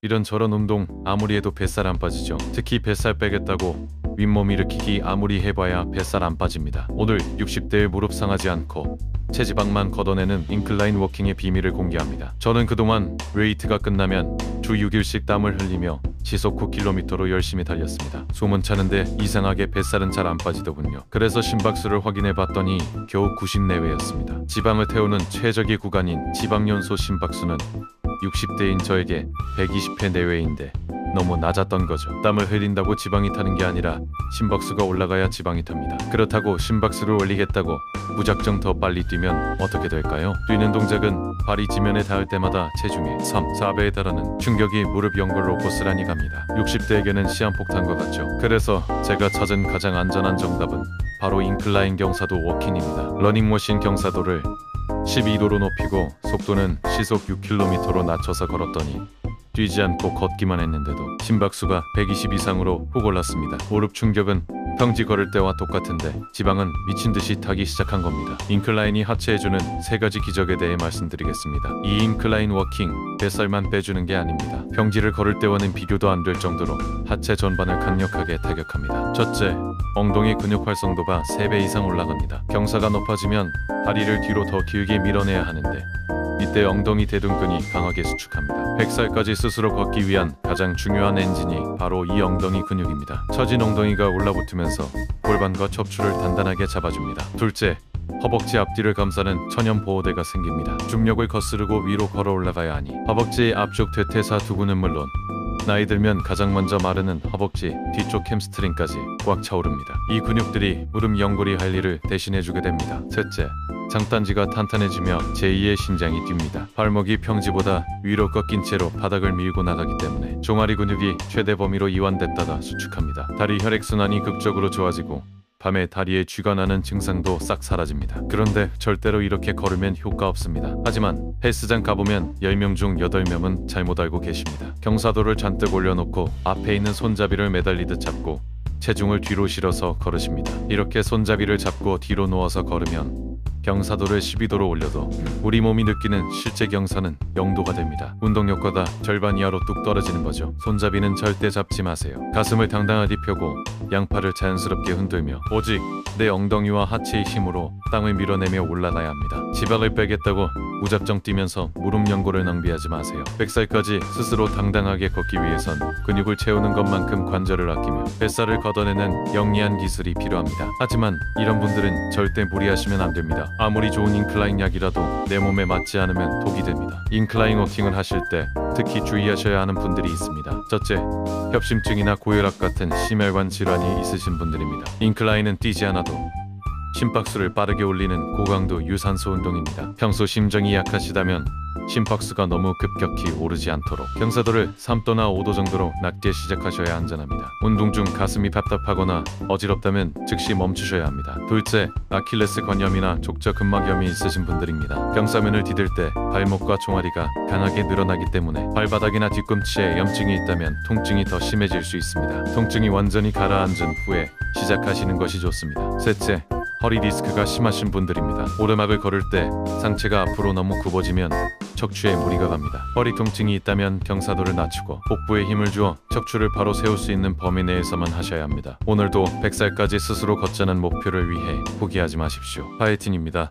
이런저런 운동 아무리 해도 뱃살 안 빠지죠. 특히 뱃살 빼겠다고 윗몸 일으키기 아무리 해봐야 뱃살 안 빠집니다. 오늘 60대에 무릎 상하지 않고 체지방만 걷어내는 인클라인 워킹의 비밀을 공개합니다. 저는 그동안 웨이트가 끝나면 주 6일씩 땀을 흘리며 시속 9km로 열심히 달렸습니다. 숨은 차는데 이상하게 뱃살은 잘 안 빠지더군요. 그래서 심박수를 확인해 봤더니 겨우 90 내외였습니다. 지방을 태우는 최적의 구간인 지방연소 심박수는 60대인 저에게 120회 내외인데 너무 낮았던 거죠. 땀을 흘린다고 지방이 타는 게 아니라 심박수가 올라가야 지방이 탑니다. 그렇다고 심박수를 올리겠다고 무작정 더 빨리 뛰면 어떻게 될까요? 뛰는 동작은 발이 지면에 닿을 때마다 체중의 3, 4배에 달하는 충격이 무릎 연골로 고스란히 갑니다. 60대에게는 시한폭탄과 같죠. 그래서 제가 찾은 가장 안전한 정답은 바로 인클라인 경사도 워킹입니다. 러닝머신 경사도를 12도로 높이고 속도는 시속 6km로 낮춰서 걸었더니 뛰지 않고 걷기만 했는데도 심박수가 120 이상으로 훅 올랐습니다. 무릎 충격은 평지 걸을 때와 똑같은데 지방은 미친듯이 타기 시작한 겁니다. 인클라인이 하체해주는 세 가지 기적에 대해 말씀드리겠습니다. 이 인클라인 워킹 뱃살만 빼주는 게 아닙니다. 평지를 걸을 때와는 비교도 안 될 정도로 하체 전반을 강력하게 타격합니다. 첫째, 엉덩이 근육 활성도가 3배 이상 올라갑니다. 경사가 높아지면 다리를 뒤로 더 길게 밀어내야 하는데 이때 엉덩이 대둔근이 강하게 수축합니다. 100살까지 스스로 걷기 위한 가장 중요한 엔진이 바로 이 엉덩이 근육입니다. 처진 엉덩이가 올라붙으면서 골반과 척추를 단단하게 잡아줍니다. 둘째, 허벅지 앞뒤를 감싸는 천연 보호대가 생깁니다. 중력을 거스르고 위로 걸어 올라가야 하니 허벅지의 앞쪽 대퇴사 두근은 물론 나이 들면 가장 먼저 마르는 허벅지 뒤쪽 햄스트링까지 꽉 차오릅니다. 이 근육들이 무릎 연골이 할 일을 대신해주게 됩니다. 셋째, 장단지가 탄탄해지며 제2의 심장이 뜁니다. 발목이 평지보다 위로 꺾인 채로 바닥을 밀고 나가기 때문에 종아리 근육이 최대 범위로 이완됐다가 수축합니다. 다리 혈액순환이 극적으로 좋아지고 밤에 다리에 쥐가 나는 증상도 싹 사라집니다. 그런데 절대로 이렇게 걸으면 효과 없습니다. 하지만 헬스장 가보면 10명 중 8명은 잘못 알고 계십니다. 경사도를 잔뜩 올려놓고 앞에 있는 손잡이를 매달리듯 잡고 체중을 뒤로 실어서 걸으십니다. 이렇게 손잡이를 잡고 뒤로 누워서 걸으면 경사도를 12도로 올려도 우리 몸이 느끼는 실제 경사는 0도가 됩니다. 운동 효과가 절반 이하로 뚝 떨어지는 거죠. 손잡이는 절대 잡지 마세요. 가슴을 당당하게 펴고 양팔을 자연스럽게 흔들며 오직 내 엉덩이와 하체의 힘으로 땅을 밀어내며 올라가야 합니다. 지방을 빼겠다고 무작정 뛰면서 무릎 연골을 낭비하지 마세요. 100살까지 스스로 당당하게 걷기 위해선 근육을 채우는 것만큼 관절을 아끼며 뱃살을 걷어내는 영리한 기술이 필요합니다. 하지만 이런 분들은 절대 무리하시면 안 됩니다. 아무리 좋은 인클라인 약이라도 내 몸에 맞지 않으면 독이 됩니다. 인클라인 워킹을 하실 때 특히 주의하셔야 하는 분들이 있습니다. 첫째, 협심증이나 고혈압 같은 심혈관 질환이 있으신 분들입니다. 인클라인은 뛰지 않아도 심박수를 빠르게 올리는 고강도 유산소 운동입니다. 평소 심정이 약하시다면 심박수가 너무 급격히 오르지 않도록 경사도를 3도나 5도 정도로 낮게 시작하셔야 안전합니다. 운동 중 가슴이 답답하거나 어지럽다면 즉시 멈추셔야 합니다. 둘째, 아킬레스 건염이나 족저근막염이 있으신 분들입니다. 경사면을 디딜 때 발목과 종아리가 강하게 늘어나기 때문에 발바닥이나 뒤꿈치에 염증이 있다면 통증이 더 심해질 수 있습니다. 통증이 완전히 가라앉은 후에 시작하시는 것이 좋습니다. 셋째, 허리 디스크가 심하신 분들입니다. 오르막을 걸을 때 상체가 앞으로 너무 굽어지면 척추에 무리가 갑니다. 허리 통증이 있다면 경사도를 낮추고 복부에 힘을 주어 척추를 바로 세울 수 있는 범위 내에서만 하셔야 합니다. 오늘도 100살까지 스스로 걷자는 목표를 위해 포기하지 마십시오. 파이팅입니다.